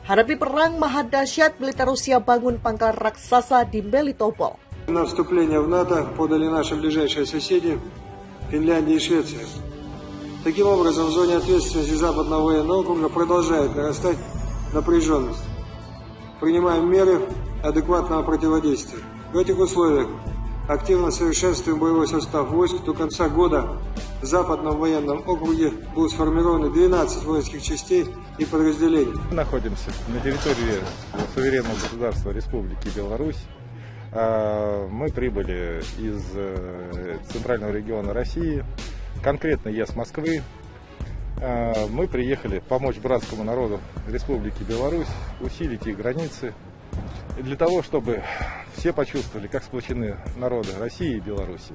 Hadapi perang maha dahsyat, militer Rusia bangun pangkalan raksasa di Melitopol. На вступление в НАТО подали наши ближайшие соседи Финляндия и Швеция. Таким образом, в зоне ответственности Западного военного округа продолжает нарастать напряженность. Принимаем меры адекватного противодействия. В этих условиях активно совершенствуем боевой состав войск. До конца года в Западном военном округе будут сформированы 12 воинских частей и подразделений. Мы находимся на территории суверенного государства Республики Беларусь. Мы прибыли из центрального региона России, конкретно я с Москвы. Мы приехали помочь братскому народу Республики Беларусь, усилить их границы, для того, чтобы все почувствовали, как сплочены народы России и Беларуси.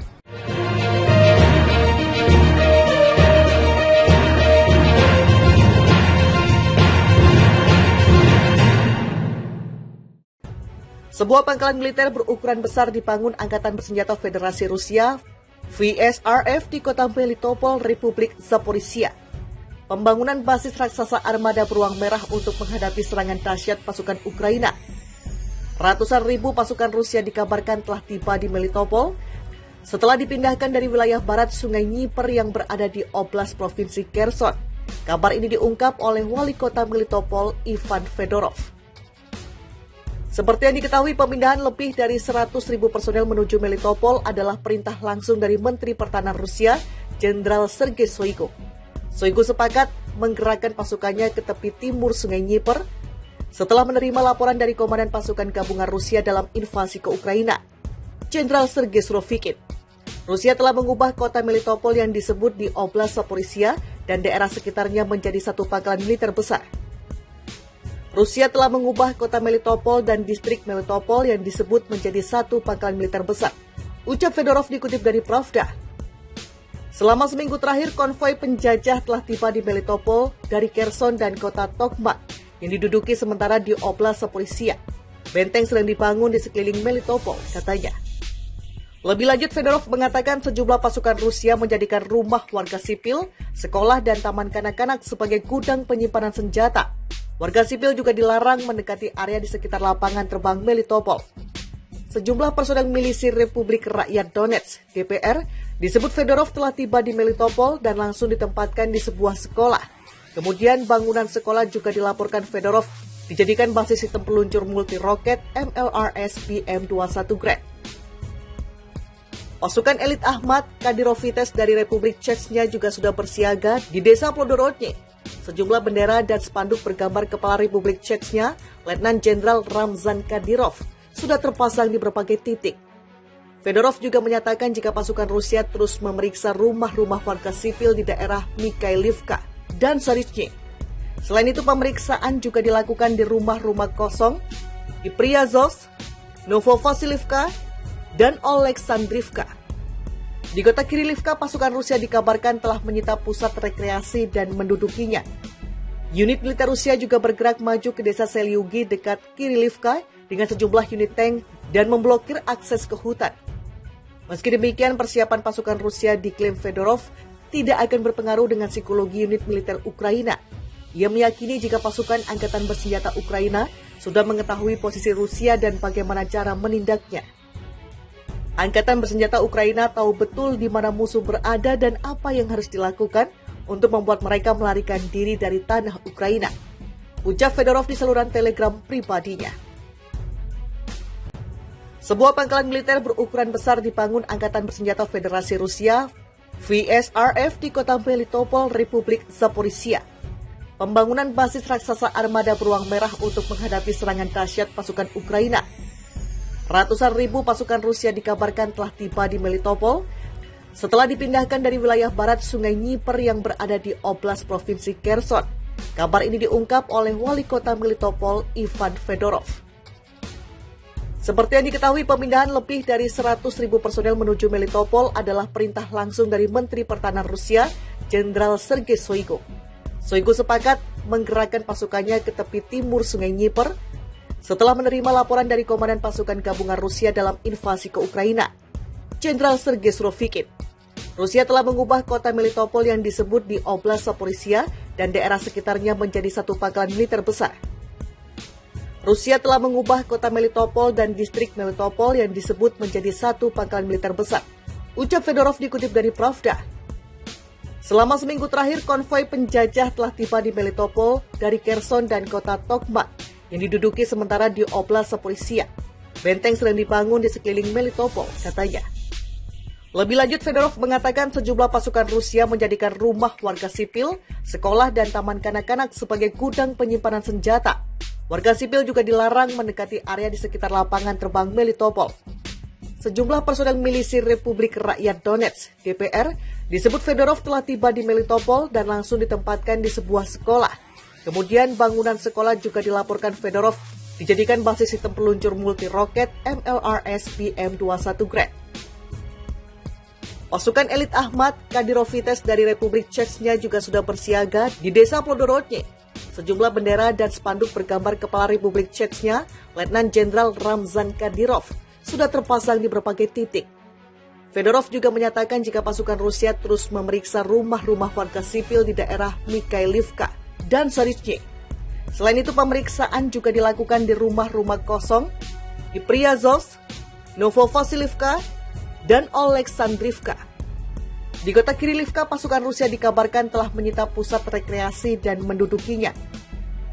Sebuah pangkalan militer berukuran besar dibangun Angkatan Bersenjata Federasi Rusia, VSRF, di kota Melitopol, Republik Zaporizhia. Pembangunan basis raksasa armada beruang merah untuk menghadapi serangan dahsyat pasukan Ukraina. Ratusan ribu pasukan Rusia dikabarkan telah tiba di Melitopol setelah dipindahkan dari wilayah barat Sungai Dnieper yang berada di Oblast Provinsi Kherson. Kabar ini diungkap oleh wali kota Melitopol, Ivan Fedorov. Seperti yang diketahui, pemindahan lebih dari 100.000 personel menuju Melitopol adalah perintah langsung dari Menteri Pertahanan Rusia, Jenderal Sergei Shoigu. Shoigu sepakat menggerakkan pasukannya ke tepi timur Sungai Dnieper setelah menerima laporan dari Komandan Pasukan Gabungan Rusia dalam invasi ke Ukraina, Jenderal Sergei Surovikin. Rusia telah mengubah kota Melitopol yang disebut di Oblast Zaporizhia dan daerah sekitarnya menjadi satu pangkalan militer besar. Rusia telah mengubah kota Melitopol dan distrik Melitopol yang disebut menjadi satu pangkalan militer besar, ucap Fedorov dikutip dari Pravda. Selama seminggu terakhir, konvoi penjajah telah tiba di Melitopol dari Kherson dan kota Tokmak yang diduduki sementara di Oblast Zaporizhia. Benteng sedang dibangun di sekeliling Melitopol, katanya. Lebih lanjut, Fedorov mengatakan sejumlah pasukan Rusia menjadikan rumah warga sipil, sekolah, dan taman kanak-kanak sebagai gudang penyimpanan senjata. Warga sipil juga dilarang mendekati area di sekitar lapangan terbang Melitopol. Sejumlah personel milisi Republik Rakyat Donetsk, DPR, disebut Fedorov telah tiba di Melitopol dan langsung ditempatkan di sebuah sekolah. Kemudian bangunan sekolah juga dilaporkan Fedorov dijadikan basis sistem peluncur multi-roket MLRS BM-21 Grad. Pasukan elit Ahmad Kadirovites dari Republik Chechnya juga sudah bersiaga di desa Plodorodny. Sejumlah bendera dan spanduk bergambar Kepala Republik Chechnya, Letnan Jenderal Ramzan Kadyrov, sudah terpasang di berbagai titik. Fedorov juga menyatakan jika pasukan Rusia terus memeriksa rumah-rumah warga sipil di daerah Mikhailivka dan Saritsky. Selain itu, pemeriksaan juga dilakukan di rumah-rumah kosong di Priazovsk, Novovasilivka, dan Oleksandrivka. Di kota Kirilivka, pasukan Rusia dikabarkan telah menyita pusat rekreasi dan mendudukinya. Unit militer Rusia juga bergerak maju ke desa Selyugi dekat Kirilivka dengan sejumlah unit tank dan memblokir akses ke hutan. Meski demikian, persiapan pasukan Rusia diklaim Fedorov tidak akan berpengaruh dengan psikologi unit militer Ukraina. Ia meyakini jika pasukan angkatan bersenjata Ukraina sudah mengetahui posisi Rusia dan bagaimana cara menindaknya. Angkatan bersenjata Ukraina tahu betul di mana musuh berada dan apa yang harus dilakukan untuk membuat mereka melarikan diri dari tanah Ukraina, ucap Fedorov di saluran Telegram pribadinya. Sebuah pangkalan militer berukuran besar dibangun Angkatan Bersenjata Federasi Rusia, VSRF, di kota Melitopol, Republik Zaporizhia. Pembangunan basis raksasa armada beruang merah untuk menghadapi serangan dahsyat pasukan Ukraina. Ratusan ribu pasukan Rusia dikabarkan telah tiba di Melitopol setelah dipindahkan dari wilayah barat Sungai Dnieper yang berada di Oblast Provinsi Kherson. Kabar ini diungkap oleh wali kota Melitopol, Ivan Fedorov. Seperti yang diketahui, pemindahan lebih dari 100.000 personel menuju Melitopol adalah perintah langsung dari Menteri Pertahanan Rusia, Jenderal Sergei Shoigu. Shoigu sepakat menggerakkan pasukannya ke tepi timur Sungai Dnieper setelah menerima laporan dari Komandan Pasukan Gabungan Rusia dalam invasi ke Ukraina, Jenderal Sergei Surovikin. Rusia telah mengubah kota Melitopol yang disebut di Oblast Zaporizhia dan daerah sekitarnya menjadi satu pangkalan militer besar. Rusia telah mengubah kota Melitopol dan distrik Melitopol yang disebut menjadi satu pangkalan militer besar. Ucap Fedorov dikutip dari Pravda. Selama seminggu terakhir, konvoi penjajah telah tiba di Melitopol dari Kherson dan kota Tokmak yang diduduki sementara di Oblast Zaporizhia. Benteng sedang dibangun di sekeliling Melitopol, katanya. Lebih lanjut, Fedorov mengatakan sejumlah pasukan Rusia menjadikan rumah warga sipil, sekolah, dan taman kanak-kanak sebagai gudang penyimpanan senjata. Warga sipil juga dilarang mendekati area di sekitar lapangan terbang Melitopol. Sejumlah personel milisi Republik Rakyat Donetsk, DPR, disebut Fedorov telah tiba di Melitopol dan langsung ditempatkan di sebuah sekolah. Kemudian bangunan sekolah juga dilaporkan Fedorov dijadikan basis sistem peluncur multi-roket MLRS BM-21 Grad. Pasukan elit Ahmad Kadirovites dari Republik Chechnya juga sudah bersiaga di desa Plodorodny. Sejumlah bendera dan spanduk bergambar Kepala Republik Chechnya, Letnan Jenderal Ramzan Kadyrov, sudah terpasang di berbagai titik. Fedorov juga menyatakan jika pasukan Rusia terus memeriksa rumah-rumah warga sipil di daerah Mikhailivka dan Zarizhny. Selain itu, pemeriksaan juga dilakukan di rumah-rumah kosong di Priazovsk, Novovasilivka, dan Oleksandrivka. Di kota Kirilivka, pasukan Rusia dikabarkan telah menyita pusat rekreasi dan mendudukinya.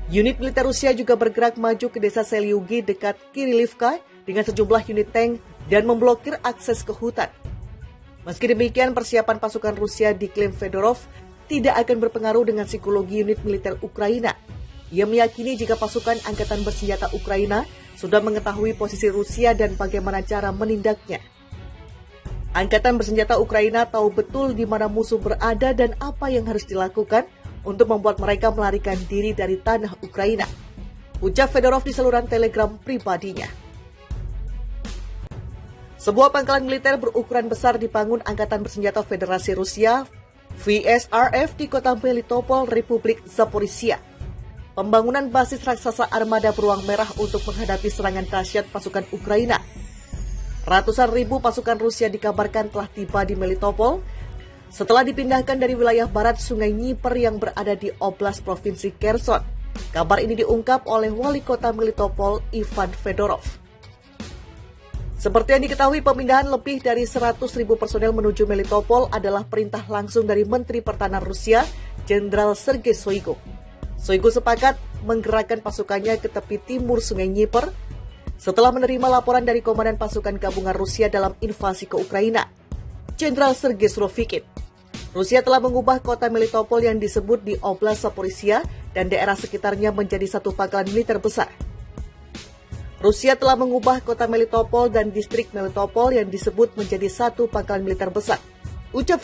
Unit militer Rusia juga bergerak maju ke desa Selyugi dekat Kirilivka dengan sejumlah unit tank dan memblokir akses ke hutan. Meski demikian, persiapan pasukan Rusia diklaim Fedorov tidak akan berpengaruh dengan psikologi unit militer Ukraina. Ia meyakini jika pasukan angkatan bersenjata Ukraina sudah mengetahui posisi Rusia dan bagaimana cara menindaknya. Angkatan bersenjata Ukraina tahu betul di mana musuh berada dan apa yang harus dilakukan untuk membuat mereka melarikan diri dari tanah Ukraina. Ucap Fedorov di saluran Telegram pribadinya. Sebuah pangkalan militer berukuran besar dibangun Angkatan Bersenjata Federasi Rusia, VSRF, di kota Melitopol, Republik Zaporizhia. Pembangunan basis raksasa armada beruang merah untuk menghadapi serangan dahsyat pasukan Ukraina. Ratusan ribu pasukan Rusia dikabarkan telah tiba di Melitopol setelah dipindahkan dari wilayah barat Sungai Dnieper yang berada di Oblast Provinsi Kherson. Kabar ini diungkap oleh wali kota Melitopol, Ivan Fedorov. Seperti yang diketahui, pemindahan lebih dari 100.000 personel menuju Melitopol adalah perintah langsung dari Menteri Pertahanan Rusia, Jenderal Sergei Shoigu. Shoigu sepakat menggerakkan pasukannya ke tepi timur Sungai Dnieper setelah menerima laporan dari Komandan Pasukan Gabungan Rusia dalam invasi ke Ukraina, Jenderal Sergei Surovikin. Rusia telah mengubah kota Melitopol yang disebut di Oblast Zaporizhia dan daerah sekitarnya menjadi satu pangkalan militer besar. Rusia telah mengubah kota Melitopol dan distrik Melitopol yang disebut menjadi satu pangkalan militer besar. Ucap